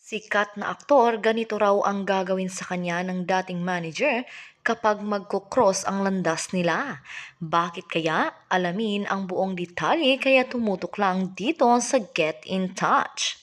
Sikat na aktor, ganito raw ang gagawin sa kanya ng dating manager kapag magkukross ang landas nila. Bakit kaya? Alamin ang buong detalye kaya tumutok lang dito sa Get in Touch.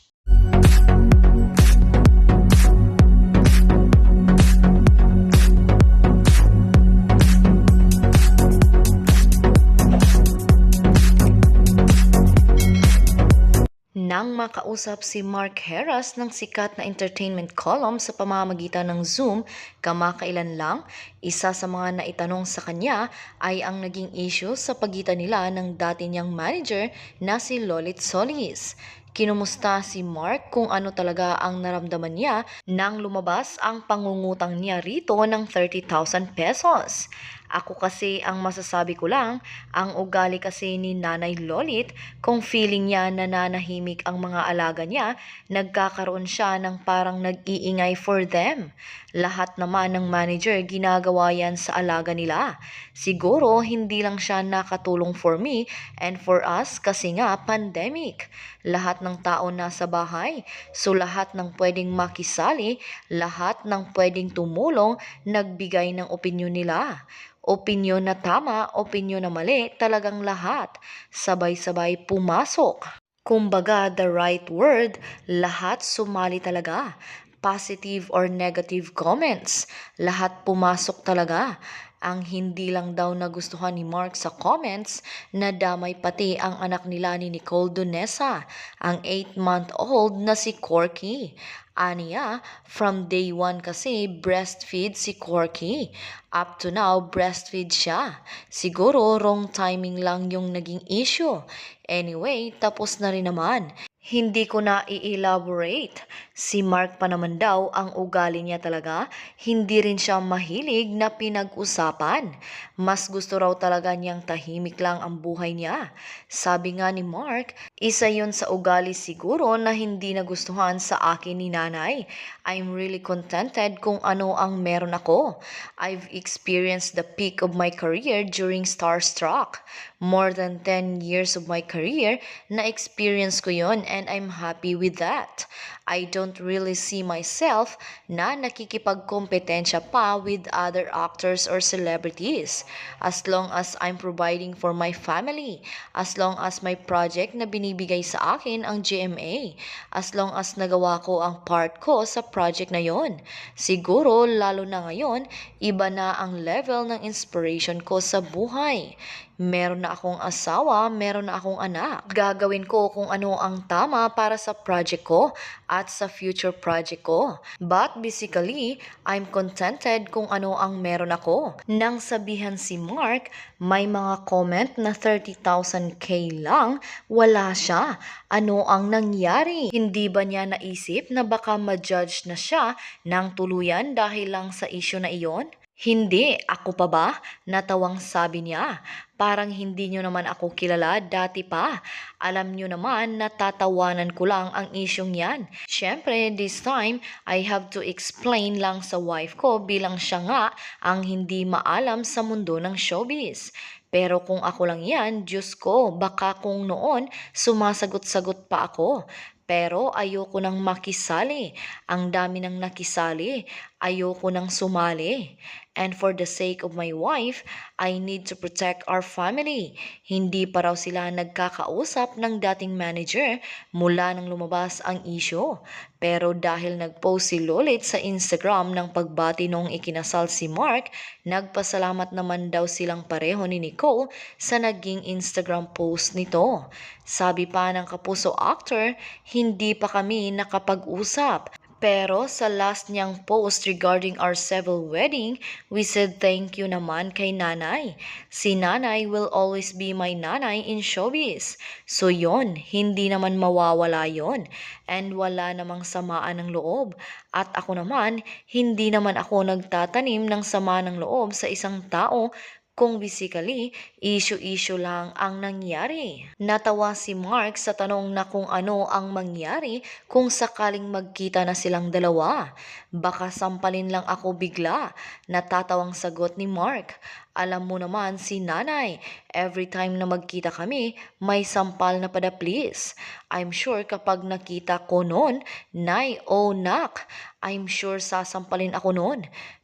Nang makausap si Mark Heras ng sikat na entertainment column sa pamamagitan ng Zoom kamakailan lang, isa sa mga naitanong sa kanya ay ang naging issue sa pagitan nila ng dati niyang manager na si Lolit Solis. Kinumusta si Mark kung ano talaga ang naramdaman niya nang lumabas ang pangungutang niya rito ng 30,000 pesos. Ako kasi ang masasabi ko lang, ang ugali kasi ni Nanay Lolit, kung feeling niya nananahimik ang mga alaga niya, nagkakaroon siya ng parang nag-iingay for them. Lahat naman ng manager ginagawa yan sa alaga nila. Siguro hindi lang siya nakatulong for me and for us kasi nga pandemic. Lahat ng tao nasa bahay, so lahat ng pwedeng makisali, lahat ng pwedeng tumulong, nagbigay ng opinyon nila. Opinyon na tama, opinyon na mali, talagang lahat. Sabay-sabay pumasok. Kumbaga, the right word, lahat sumali talaga. Positive or negative comments, lahat pumasok talaga. Ang hindi lang daw nagustuhan ni Mark sa comments, nadamay pati ang anak nila ni Nicole Donesa, ang 8-month-old na si Corky. Aniya, from day 1 kasi breastfeed si Corky. Up to now, breastfeed siya. Siguro wrong timing lang yung naging issue. Anyway, tapos na rin naman. Hindi ko na i-elaborate. Si Mark pa naman daw ang ugali niya talaga, hindi rin siya mahilig na pinag-usapan. Mas gusto raw talaga niyang tahimik lang ang buhay niya. Sabi nga ni Mark, isa yun sa ugali siguro na hindi nagustuhan sa akin ni nanay. I'm really contented kung ano ang meron ako. I've experienced the peak of my career during Starstruck. More than 10 years of my career na experience ko yon and I'm happy with that. I don't really see myself na nakikipagkompetensya pa with other actors or celebrities. As long as I'm providing for my family, as long as my project na binibigay sa akin ang GMA, as long as nagawa ko ang part ko sa project na yon. Siguro lalo na ngayon, iba na ang level ng inspiration ko sa buhay. Meron na akong asawa, meron na akong anak. Gagawin ko kung ano ang tama para sa project ko at sa future project ko. But basically, I'm contented kung ano ang meron ako. Nang sabihan si Mark, may mga comment na 30,000k lang, wala siya. Ano ang nangyari? Hindi ba niya naisip na baka ma-judge na siya ng tuluyan dahil lang sa issue na iyon? Hindi, ako pa ba? Natawang sabi niya. Parang hindi nyo naman ako kilala dati pa. Alam nyo naman na tatawanan ko lang ang isyong yan. Siyempre, this time, I have to explain lang sa wife ko bilang siya nga ang hindi maalam sa mundo ng showbiz. Pero kung ako lang yan, Diyos ko, baka kung noon sumasagot-sagot pa ako. Pero ayoko nang makisali. Ang dami nang nakisali. Ayoko nang sumali. And for the sake of my wife, I need to protect our family. Hindi pa raw sila nagkakausap ng dating manager mula nang lumabas ang issue. Pero dahil nag-post si Lolit sa Instagram ng pagbati noong ikinasal si Mark, nagpasalamat naman daw silang pareho ni Nicole sa naging Instagram post nito. Sabi pa ng kapuso actor, hindi pa kami nakapag-usap. Pero sa last niyang post regarding our civil wedding, we said thank you naman kay nanay. Si nanay will always be my nanay in showbiz. So yon, hindi naman mawawala yon. And wala namang samaan ng loob. At ako naman, hindi naman ako nagtatanim ng sama ng loob sa isang tao Kung basically, issue-issue lang ang nangyari. Natawa si Mark sa tanong na kung ano ang mangyari kung sakaling magkita na silang dalawa. Baka sampalin lang ako bigla. Natatawang sagot ni Mark. Alam mo naman si nanay, every time na magkita kami, may sampal na padaplis. I'm sure kapag nakita ko noon, nay o nak, I'm sure sasampalin ako noon.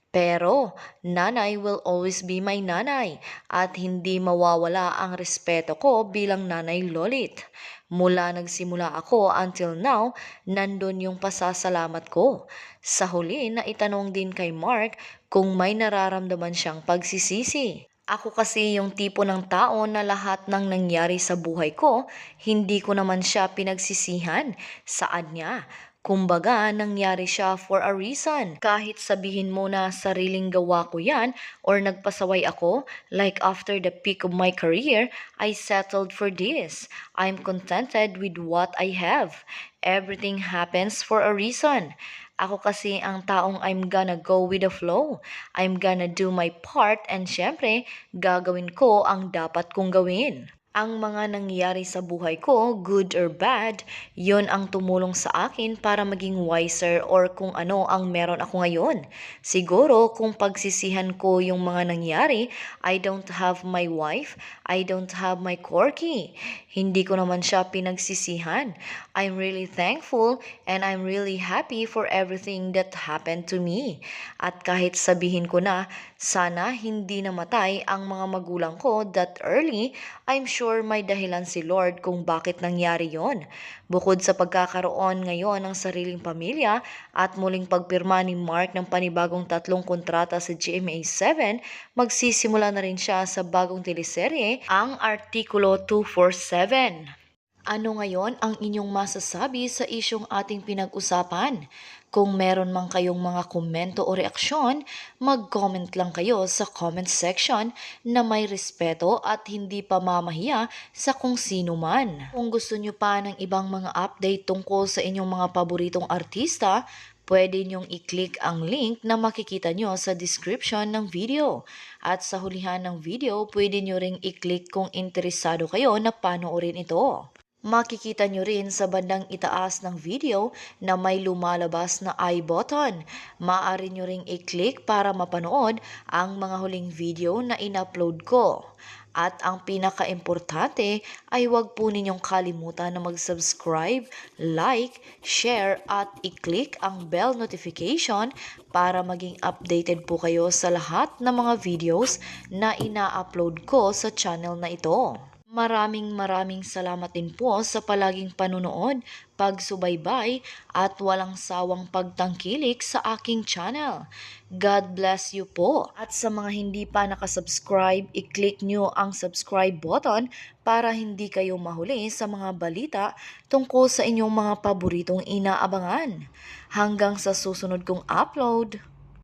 Pero, nanay will always be my nanay at hindi mawawala ang respeto ko bilang nanay lolit. Mula nagsimula ako until now, nandun yung pasasalamat ko. Sa huli na itanong din kay Mark kung may nararamdaman siyang pagsisisi. Ako kasi yung tipo ng tao na lahat ng nangyari sa buhay ko, hindi ko naman siya pinagsisihan. Saan niya? Kumbaga, nangyari siya for a reason. Kahit sabihin mo na sariling gawa ko yan or nagpasaway ako, like after the peak of my career, I settled for this. I'm contented with what I have. Everything happens for a reason. Ako kasi ang taong I'm gonna go with the flow. I'm gonna do my part and syempre, gagawin ko ang dapat kong gawin. Ang mga nangyari sa buhay ko, good or bad, yon ang tumulong sa akin para maging wiser or kung ano ang meron ako ngayon. Siguro kung pagsisihan ko yung mga nangyari, I don't have my wife, I don't have my corky. Hindi ko naman siya pinagsisihan. I'm really thankful and I'm really happy for everything that happened to me. At kahit sabihin ko na, sana hindi namatay ang mga magulang ko that early, I'm sure may dahilan si Lord kung bakit nangyari yon. Bukod sa pagkakaroon ngayon ng sariling pamilya at muling pagpirma ni Mark ng panibagong 3 kontrata sa GMA7, magsisimula na rin siya sa bagong teleserye, ang Artikulo 247. Ano ngayon ang inyong masasabi sa isyong ating pinag-usapan? Kung meron man kayong mga komento o reaksyon, mag-comment lang kayo sa comment section na may respeto at hindi pa mamahiya sa kung sino man. Kung gusto nyo pa ng ibang mga update tungkol sa inyong mga paboritong artista, pwede nyong i-click ang link na makikita nyo sa description ng video. At sa hulihan ng video, pwede nyo ring i-click kung interesado kayo na panoorin ito. Makikita nyo rin sa bandang itaas ng video na may lumalabas na I button. Maaari nyo ring i-click para mapanood ang mga huling video na in-upload ko. At ang pinaka-importante ay huwag po ninyong kalimutan na mag-subscribe, like, share at i-click ang bell notification para maging updated po kayo sa lahat ng mga videos na ina-upload ko sa channel na ito. Maraming salamat din po sa palaging panunood, pagsubaybay at walang sawang pagtangkilik sa aking channel. God bless you po. At sa mga hindi pa nakasubscribe, i-click nyo ang subscribe button para hindi kayo mahuli sa mga balita tungkol sa inyong mga paboritong inaabangan. Hanggang sa susunod kong upload.